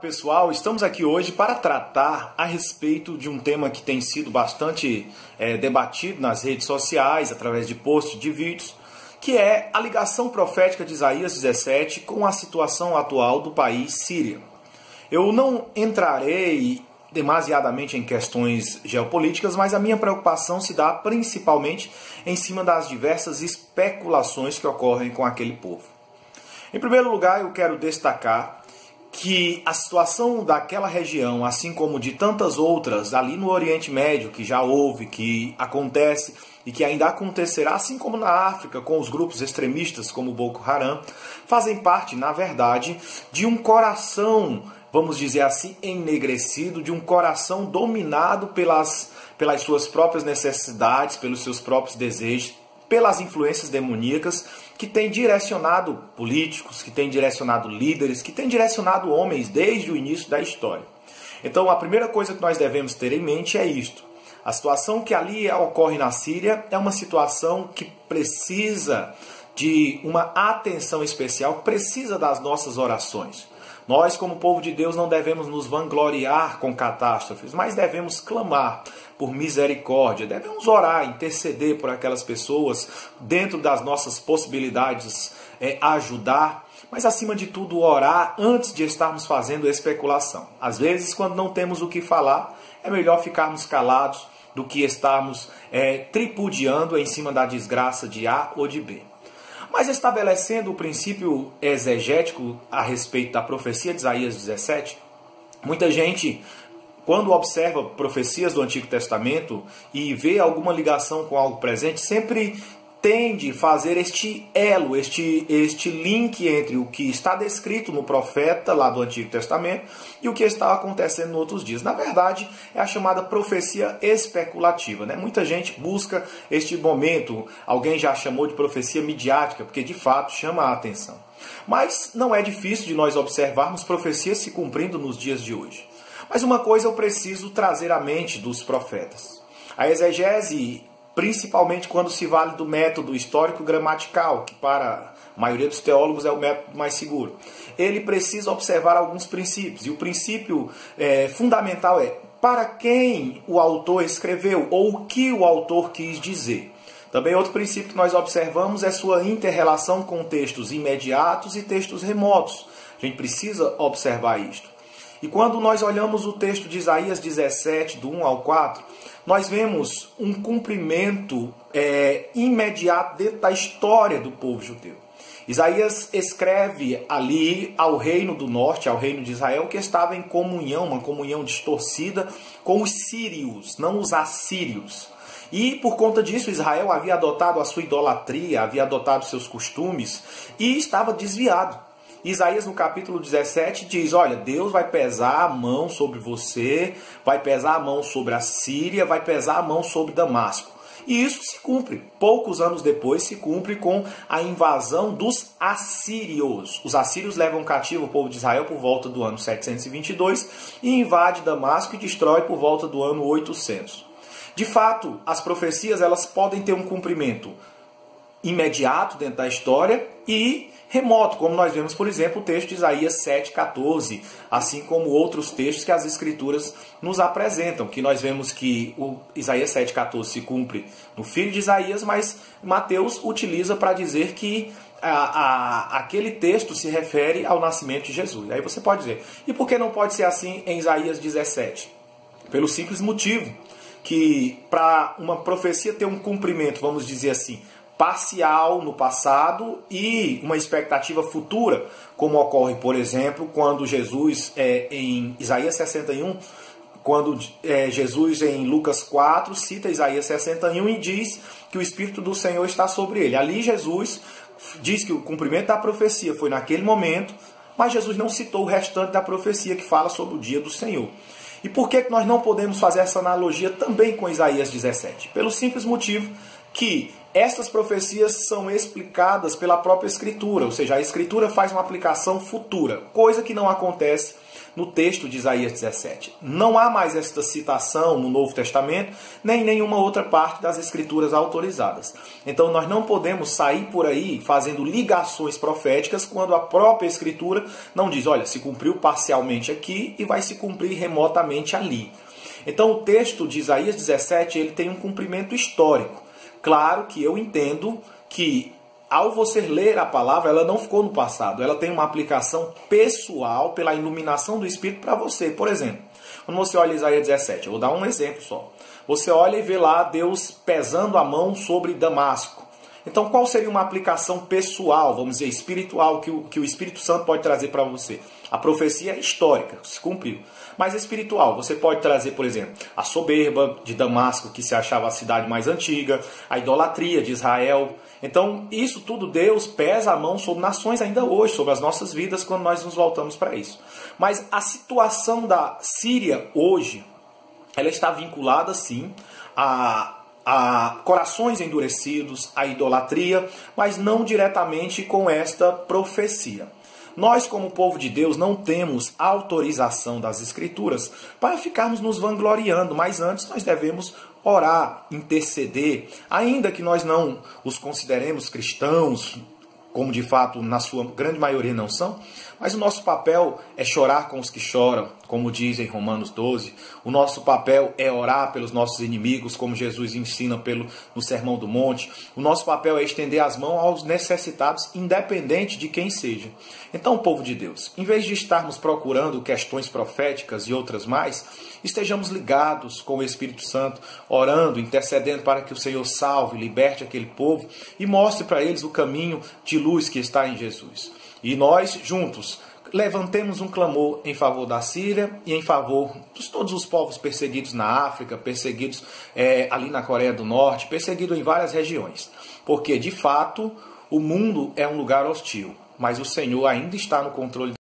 Pessoal, estamos aqui hoje para tratar a respeito de um tema que tem sido bastante debatido nas redes sociais, através de posts, de vídeos, que é a ligação profética de Isaías 17 com a situação atual do país Síria. Eu não entrarei demasiadamente em questões geopolíticas, mas a minha preocupação se dá principalmente em cima das diversas especulações que ocorrem com aquele povo. Em primeiro lugar, eu quero destacar que a situação daquela região, assim como de tantas outras ali no Oriente Médio, que já houve, que acontece e que ainda acontecerá, assim como na África, com os grupos extremistas como o Boko Haram, fazem parte, na verdade, de um coração, vamos dizer assim, ennegrecido, de um coração dominado pelas suas próprias necessidades, pelos seus próprios desejos, pelas influências demoníacas, que tem direcionado políticos, que tem direcionado líderes, que tem direcionado homens desde o início da história. Então, a primeira coisa que nós devemos ter em mente é isto. A situação que ali ocorre na Síria é uma situação que precisa de uma atenção especial, precisa das nossas orações. Nós, como povo de Deus, não devemos nos vangloriar com catástrofes, mas devemos clamar por misericórdia, devemos orar, interceder por aquelas pessoas, dentro das nossas possibilidades, ajudar, mas acima de tudo orar antes de estarmos fazendo especulação. Às vezes, quando não temos o que falar, é melhor ficarmos calados do que estarmos tripudiando em cima da desgraça de A ou de B. Mas estabelecendo o princípio exegético a respeito da profecia de Isaías 17, muita gente, quando observa profecias do Antigo Testamento e vê alguma ligação com algo presente, sempre tende a fazer este elo, este link entre o que está descrito no profeta lá do Antigo Testamento e o que está acontecendo nos outros dias. Na verdade, é a chamada profecia especulativa, né? Muita gente busca este momento, alguém já chamou de profecia midiática, porque de fato chama a atenção. Mas não é difícil de nós observarmos profecias se cumprindo nos dias de hoje. Mas uma coisa eu preciso trazer à mente dos profetas. A exegese, principalmente quando se vale do método histórico-gramatical, que para a maioria dos teólogos é o método mais seguro. Ele precisa observar alguns princípios, e o princípio fundamental é para quem o autor escreveu, ou o que o autor quis dizer. Também outro princípio que nós observamos é sua inter-relação com textos imediatos e textos remotos. A gente precisa observar isto. E quando nós olhamos o texto de Isaías 17, do 1 ao 4, nós vemos um cumprimento imediato dentro da história do povo judeu. Isaías escreve ali ao reino do norte, ao reino de Israel, que estava em comunhão, uma comunhão distorcida com os sírios, não os assírios. E por conta disso Israel havia adotado a sua idolatria, havia adotado seus costumes e estava desviado. Isaías no capítulo 17 diz, olha, Deus vai pesar a mão sobre você, vai pesar a mão sobre a Síria, vai pesar a mão sobre Damasco. E isso se cumpre. Poucos anos depois se cumpre com a invasão dos assírios. Os assírios levam cativo o povo de Israel por volta do ano 722 e invade Damasco e destrói por volta do ano 800. De fato, as profecias elas podem ter um cumprimento imediato dentro da história e remoto, como nós vemos, por exemplo, o texto de Isaías 7,14, assim como outros textos que as Escrituras nos apresentam, que nós vemos que o Isaías 7,14 se cumpre no filho de Isaías, mas Mateus utiliza para dizer que aquele texto se refere ao nascimento de Jesus. Aí você pode dizer, e por que não pode ser assim em Isaías 17? Pelo simples motivo que para uma profecia ter um cumprimento, vamos dizer assim, parcial no passado e uma expectativa futura, como ocorre, por exemplo, quando Jesus, em Isaías 61, quando Jesus, em Lucas 4, cita Isaías 61 e diz que o Espírito do Senhor está sobre ele. Ali Jesus diz que o cumprimento da profecia foi naquele momento, mas Jesus não citou o restante da profecia que fala sobre o dia do Senhor. E por que nós não podemos fazer essa analogia também com Isaías 17? Pelo simples motivo que estas profecias são explicadas pela própria Escritura, ou seja, a Escritura faz uma aplicação futura, coisa que não acontece no texto de Isaías 17. Não há mais esta citação no Novo Testamento, nem em nenhuma outra parte das Escrituras autorizadas. Então nós não podemos sair por aí fazendo ligações proféticas quando a própria Escritura não diz, olha, se cumpriu parcialmente aqui e vai se cumprir remotamente ali. Então o texto de Isaías 17 ele tem um cumprimento histórico. Claro que eu entendo que ao você ler a palavra, ela não ficou no passado. Ela tem uma aplicação pessoal pela iluminação do Espírito para você. Por exemplo, quando você olha Isaías 17, eu vou dar um exemplo só. Você olha e vê lá Deus pesando a mão sobre Damasco. Então, qual seria uma aplicação pessoal, vamos dizer, espiritual, que o Espírito Santo pode trazer para você? A profecia é histórica, se cumpriu. Mas espiritual, você pode trazer, por exemplo, a soberba de Damasco, que se achava a cidade mais antiga, a idolatria de Israel. Então, isso tudo Deus pesa a mão sobre nações ainda hoje, sobre as nossas vidas, quando nós nos voltamos para isso. Mas a situação da Síria hoje, ela está vinculada, sim, a corações endurecidos, a idolatria, mas não diretamente com esta profecia. Nós, como povo de Deus, não temos autorização das Escrituras para ficarmos nos vangloriando, mas antes nós devemos orar, interceder, ainda que nós não os consideremos cristãos, como de fato na sua grande maioria não são, mas o nosso papel é chorar com os que choram, como diz em Romanos 12. O nosso papel é orar pelos nossos inimigos, como Jesus ensina no Sermão do Monte. O nosso papel é estender as mãos aos necessitados, independente de quem seja. Então, povo de Deus, em vez de estarmos procurando questões proféticas e outras mais, estejamos ligados com o Espírito Santo, orando, intercedendo para que o Senhor salve, liberte aquele povo e mostre para eles o caminho de luz que está em Jesus. E nós, juntos, levantemos um clamor em favor da Síria e em favor de todos os povos perseguidos na África, perseguidos ali na Coreia do Norte, perseguidos em várias regiões. Porque, de fato, o mundo é um lugar hostil, mas o Senhor ainda está no controle